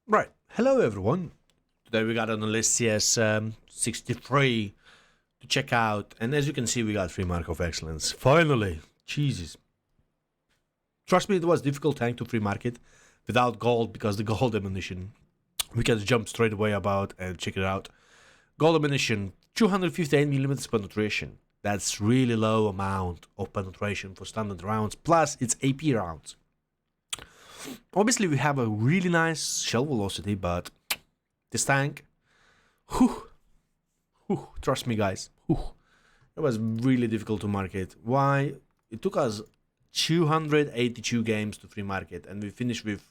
Right. Hello, everyone. Today we got on the list CS 63 to check out. And as you can see, we got 3 Mark of Excellence. Finally. Jesus. Trust me, it was difficult tank to free market without gold because the gold ammunition. We can jump straight away about and check it out. Gold ammunition, 258mm penetration. That's really low amount of penetration for standard rounds. Plus, it's AP rounds. Obviously, we have a really nice shell velocity, but this tank, whew, trust me, guys, it was really difficult to market. Why? It took us 282 games to free market, and we finished with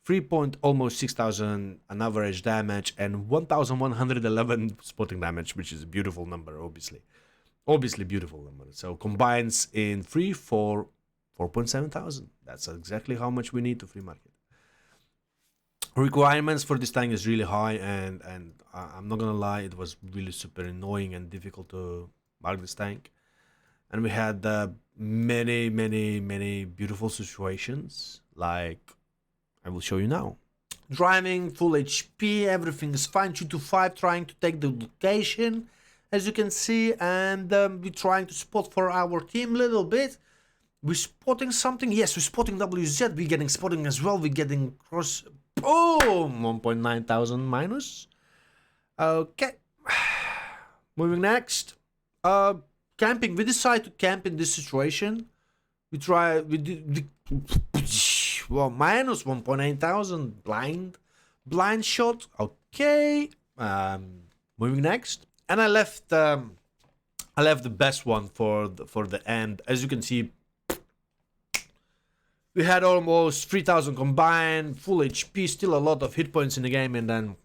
3 point almost 6,000 an average damage and 1,111 spotting damage, which is a beautiful number, obviously beautiful number. So combines in 4.7 thousand. That's exactly how much we need to free market. Requirements for this tank is really high, and I'm not gonna lie, it was really super annoying and difficult to mark this tank. And we had many beautiful situations, like I will show you now. Driving full HP, everything is fine. 2 to 5, trying to take the location, as you can see, and we're trying to spot for our team a little bit. We're spotting something. Yes, we're spotting WZ. We're getting spotting as well. We're getting cross. Boom! 1.9 thousand minus. Okay. Moving next. Camping. We decide to camp in this situation. We try. We did. Well, minus 1.8 thousand. Blind shot. Okay. Moving next. And I left. I left the best one for the end. As you can see, we had almost 3,000 combined, full HP, still a lot of hit points in the game, and then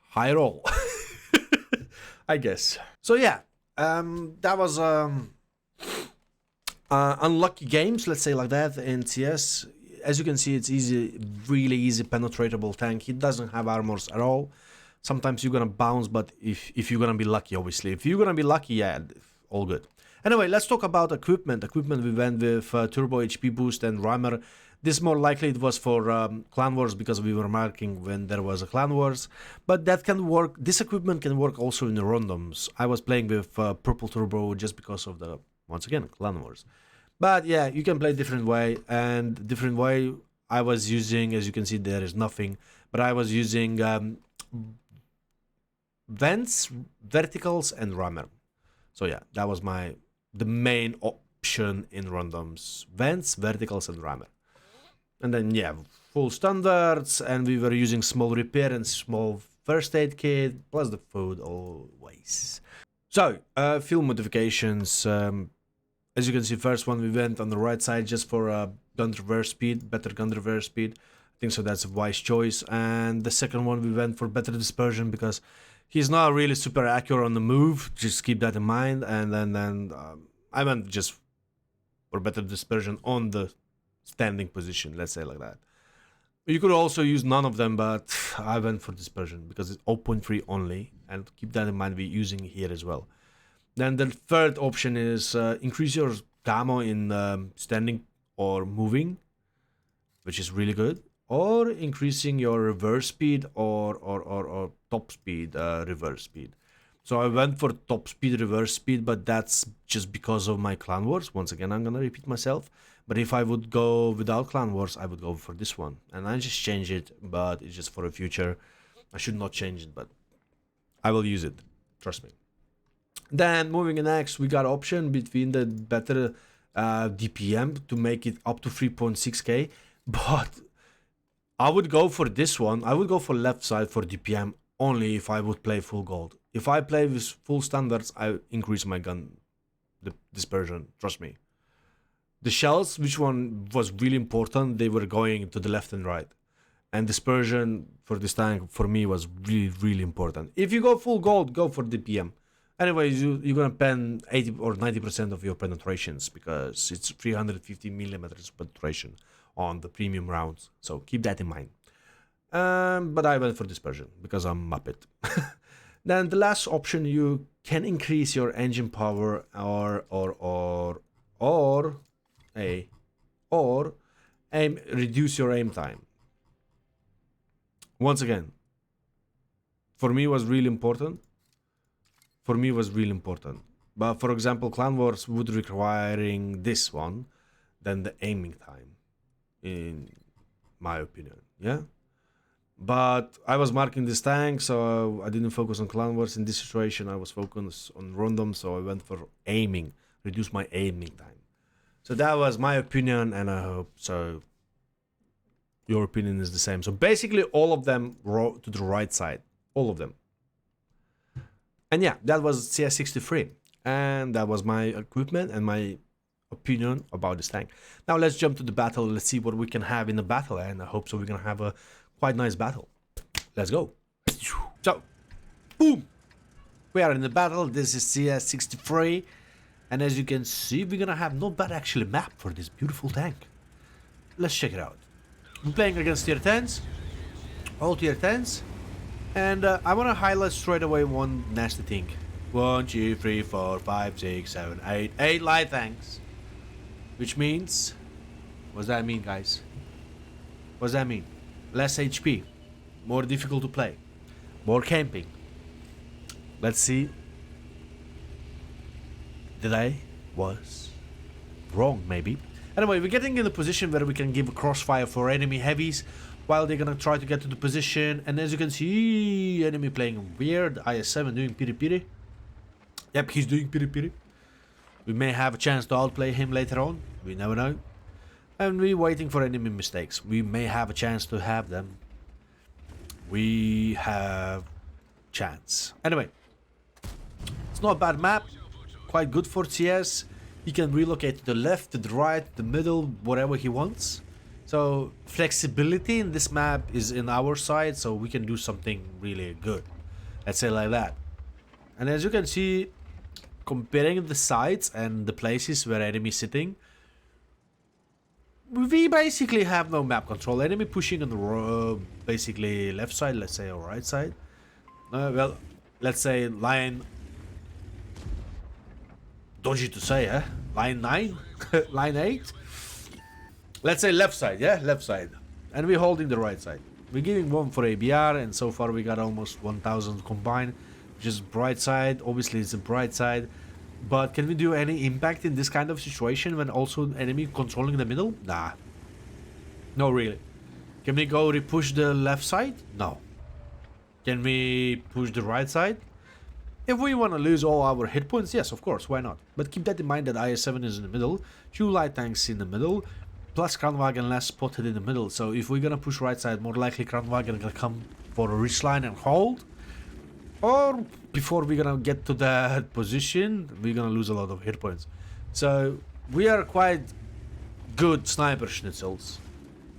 high roll, I guess. So yeah, that was unlucky games, let's say like that, in CS. As you can see, it's easy, really easy penetratable tank. It doesn't have armors at all. Sometimes you're gonna bounce, but if you're gonna be lucky, obviously. If you're gonna be lucky, yeah, all good. Anyway, let's talk about equipment. Equipment, we went with Turbo HP Boost and Rhymer. This more likely it was for Clan Wars because we were marking when there was a Clan Wars. But that can work, this equipment can work also in the randoms. I was playing with Purple Turbo just because of the, once again, Clan Wars. But yeah, you can play different way, and different way I was using, as you can see, there is nothing. But I was using vents, verticals, and Rhymer. So yeah, that was the main option in randoms: vents, verticals, and rammer. And then yeah, full standards, and we were using small repair and small first aid kit plus the food always. So field modifications. As you can see, first one we went on the right side just for gun reverse speed, better gun reverse speed. I think so, that's a wise choice. And the second one we went for better dispersion because he's not really super accurate on the move. Just keep that in mind. And then I went just for better dispersion on the standing position, let's say like that. You could also use none of them, but I went for dispersion because it's 0.3 only. And keep that in mind, we're using it here as well. Then the third option is increase your camo in standing or moving, which is really good. Or increasing your reverse speed or top speed, reverse speed. So I went for top speed, reverse speed, but that's just because of my Clan Wars. Once again, I'm gonna repeat myself. But if I would go without Clan Wars, I would go for this one. And I just change it, but it's just for the future. I should not change it, but I will use it. Trust me. Then moving next, we got option between the better DPM to make it up to 3.6k. But I would go for this one. I would go for left side for DPM only if I would play full gold. If I play with full standards, I increase my gun dispersion. Trust me. The shells, which one was really important, they were going to the left and right. And dispersion for this tank, for me, was really important. If you go full gold, go for DPM. Anyways, you're gonna pen 80 or 90% of your penetrations because it's 350 millimeters penetration on the premium rounds. So keep that in mind. But I went for dispersion because I'm Muppet. Then the last option, you can increase your engine power or reduce your aim time. once again, for me was really important. For me was really important. But for example, Clan Wars would requiring this one than the aiming time, in my opinion. Yeah. But I was marking this tank, so I didn't focus on Clan Wars in this situation. I was focused on random, so I went for aiming, reduce my aiming time. So that was my opinion, and I hope so. Your opinion is the same. So basically, all of them to the right side, all of them. And yeah, that was CS63, and that was my equipment and my opinion about this tank. Now let's jump to the battle. Let's see what we can have in the battle, and I hope so we're gonna have a quite nice battle. Let's go. So, boom, we are in the battle. This is CS63, and as you can see, we're gonna have not bad actually map for this beautiful tank. Let's check it out. We're playing against tier 10s, all tier 10s, and I want to highlight straight away one nasty thing. 1, 2, 3, 4, 5, 6, 7, 8, 8 light tanks. Which means, what does that mean, guys? What does that mean? Less HP, more difficult to play, more camping. Let's see. Did I was wrong, maybe? Anyway, we're getting in a position where we can give a crossfire for enemy heavies while they're gonna try to get to the position. And as you can see, enemy playing weird. IS-7 doing piri piri. Yep, he's doing piri piri. We may have a chance to outplay him later on. We never know. And we're waiting for enemy mistakes. We may have a chance to have them. We have chance. Anyway, it's not a bad map. Quite good for CS. He can relocate to the left, to the right, the middle, whatever he wants. So flexibility in this map is in our side, so we can do something really good. Let's say like that. And as you can see, comparing the sides and the places where enemy is sitting, we basically have no map control. Enemy pushing on the basically left side, let's say, or right side. Well, let's say line. Dodgy to say, eh? Line 9? Line 8? Let's say left side, yeah? Left side. And we're holding the right side. We're giving one for ABR, and so far we got almost 1,000 combined, which is bright side. Obviously, it's a bright side. But can we do any impact in this kind of situation when also enemy controlling the middle? Nah. No, really. Can we go repush the left side? No. Can we push the right side? If we want to lose all our hit points, yes, of course, why not? But keep that in mind that IS-7 is in the middle, 2 light tanks in the middle, plus Kranwagen last spotted in the middle. So if we're gonna push right side, more likely Kranwagen gonna come for a reach line and hold. Or before we're gonna get to that position, we're gonna lose a lot of hit points. So we are quite good sniper schnitzels.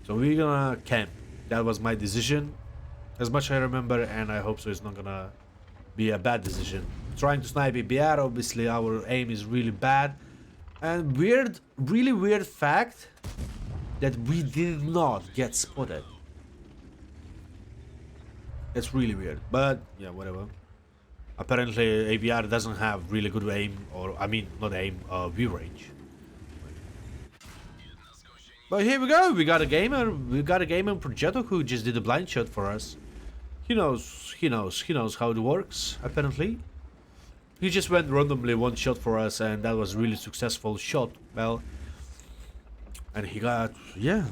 So we're gonna camp. That was my decision, as much as I remember, and I hope so it's not gonna be a bad decision. Trying to snipe ABR, obviously our aim is really bad. And weird, really weird fact that we did not get spotted. That's really weird, but yeah, whatever. Apparently ABR doesn't have really good aim, or I mean not aim, view range. But here we go, we got a gamer Progetto who just did a blind shot for us. He knows how it works, apparently. He just went randomly one shot for us, and that was really successful shot. Well, and he got, yeah.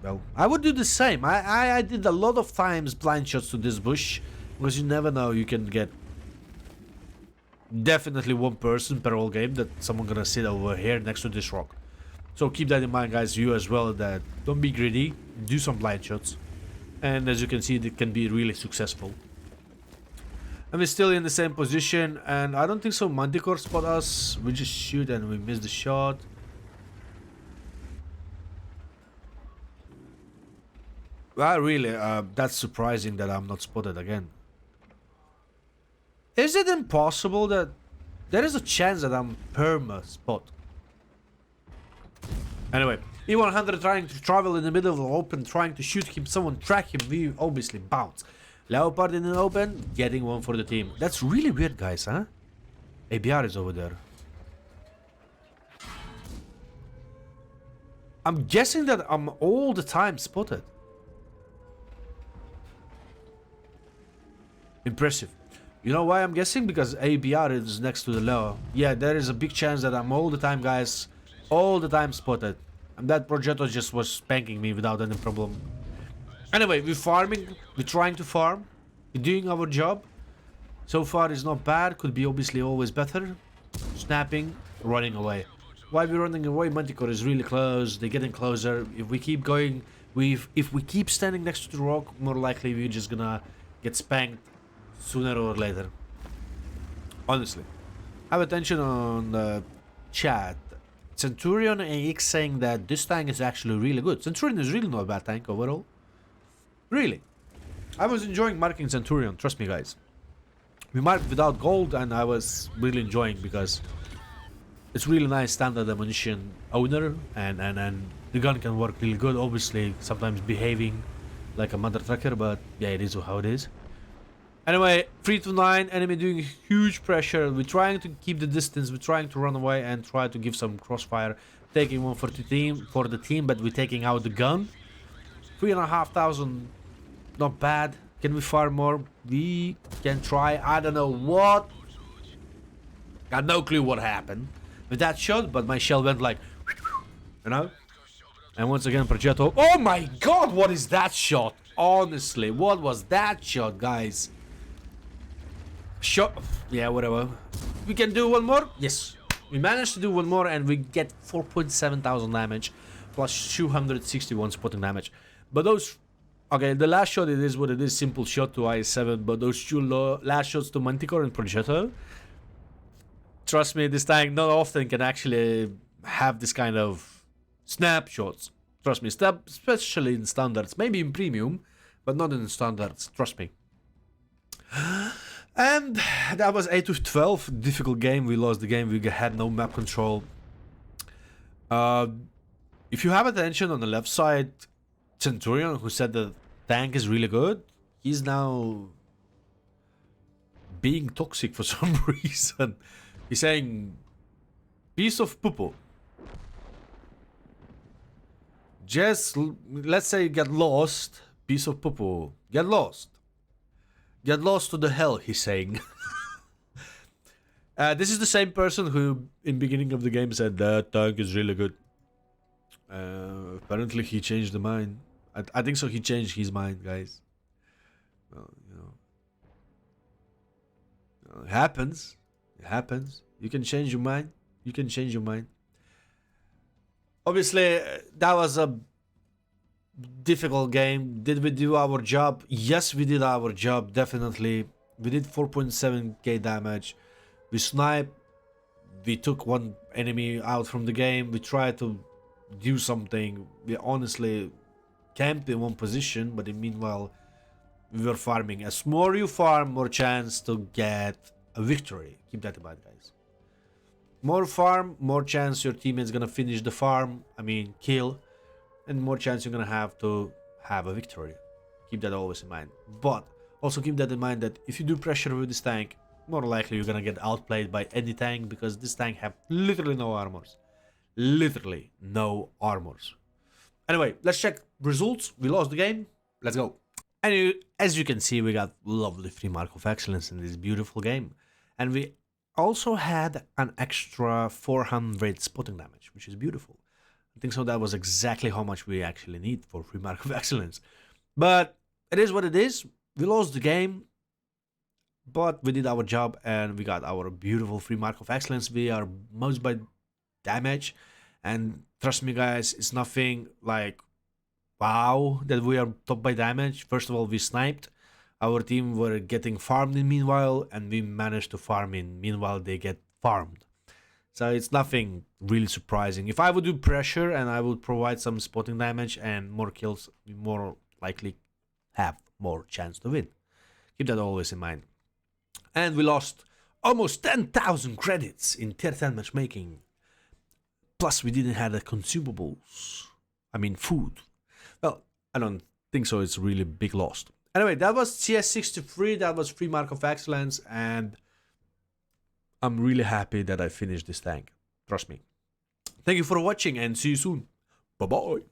Well, I would do the same. I did a lot of times blind shots to this bush, because you never know, you can get definitely one person per whole game that someone gonna sit over here next to this rock. So keep that in mind, guys, you as well, that don't be greedy, do some blind shots. And as you can see, it can be really successful. And we're still in the same position, and I don't think so Manticore spot us. We just shoot and we miss the shot. Well, really, that's surprising that I'm not spotted again. Is it impossible that there is a chance that I'm perma spot? Anyway, E100 trying to travel in the middle of the open, trying to shoot him, someone track him, we obviously bounce. Leopard in the open, getting one for the team. That's really weird, guys, huh? ABR is over there. I'm guessing that I'm all the time spotted. Impressive. You know why I'm guessing? Because ABR is next to the low. Yeah, there is a big chance that I'm all the time, guys. All the time spotted. And that Progetto just was spanking me without any problem. Anyway, we're farming. We're trying to farm. We're doing our job. So far, it's not bad. Could be obviously always better. Snapping, running away. Why we're running away? Manticore is really close. They're getting closer. If we keep going, if we keep standing next to the rock, more likely we're just gonna get spanked sooner or later. Honestly. Have attention on the chat. Centurion AX saying that this tank is actually really good. Centurion is really not a bad tank overall. Really. I was enjoying marking Centurion, trust me guys. We marked without gold and I was really enjoying because it's really nice standard ammunition owner and the gun can work really good, obviously sometimes behaving like a mother trucker, but yeah, it is how it is. Anyway, 3-9, enemy doing huge pressure. We're trying to keep the distance, we're trying to run away and try to give some crossfire. Taking one for the team, but we're taking out the gun. 3,500, not bad. Can we fire more? We can try. I don't know what. Got no clue what happened with that shot, but my shell went like, you know? And once again, Progetto. Oh my god, what is that shot? Honestly, what was that shot, guys? Shot. Yeah, whatever. We can do one more? Yes. We managed to do one more and we get 4,700 damage plus 261 spotting damage. But those... Okay, the last shot, it is what it is. Simple shot to IS-7, but those two last shots to Manticore and Progetto... Trust me, this tank not often can actually have this kind of snapshots. Trust me, especially in standards. Maybe in premium, but not in standards. Trust me. And that was 8-12. Difficult game. We lost the game. We had no map control. If you have attention on the left side, Centurion, who said the tank is really good, he's now being toxic for some reason. He's saying, piece of poo-poo. Just, let's say, get lost. Piece of poo-poo. Get lost. Get lost to the hell, he's saying. This is the same person who, in beginning of the game, said that tank is really good. Apparently, he changed the mind. I think so. He changed his mind, guys. Well, you know, it happens. It happens. You can change your mind. You can change your mind. Obviously, that was a difficult game. Did we do our job? Yes, we did our job, definitely. We did 4.7k damage. We sniped. We took one enemy out from the game. We tried to do something. We honestly camped in one position, but in meanwhile, we were farming. As more you farm, more chance to get a victory. Keep that in mind, guys. More farm, more chance your teammate's gonna finish the farm. I mean, kill. And more chance you're gonna have to have a victory. Keep that always in mind. But also keep that in mind that if you do pressure with this tank, more likely you're gonna get outplayed by any tank because this tank have literally no armors. Literally no armors. Anyway, let's check results. We lost the game. Let's go. And as you can see, we got lovely 3 mark of excellence in this beautiful game. And we also had an extra 400 spotting damage, which is beautiful. I think so that was exactly how much we actually need for 3 mark of excellence. But it is what it is. We lost the game, but we did our job and we got our beautiful 3 mark of excellence. We are most by damage, and trust me guys, it's nothing like wow that we are top by damage. First of all, we sniped. Our team were getting farmed in meanwhile, and we managed to farm in meanwhile they get farmed. So it's nothing really surprising. If I would do pressure and I would provide some spotting damage and more kills, we more likely have more chance to win. Keep that always in mind. And we lost almost 10,000 credits in tier 10 matchmaking. Plus we didn't have the consumables. I mean food. Well, I don't think so. It's really big loss. Anyway, that was CS63. That was 3 mark of excellence, and I'm really happy that I finished this tank. Trust me. Thank you for watching and see you soon. Bye-bye.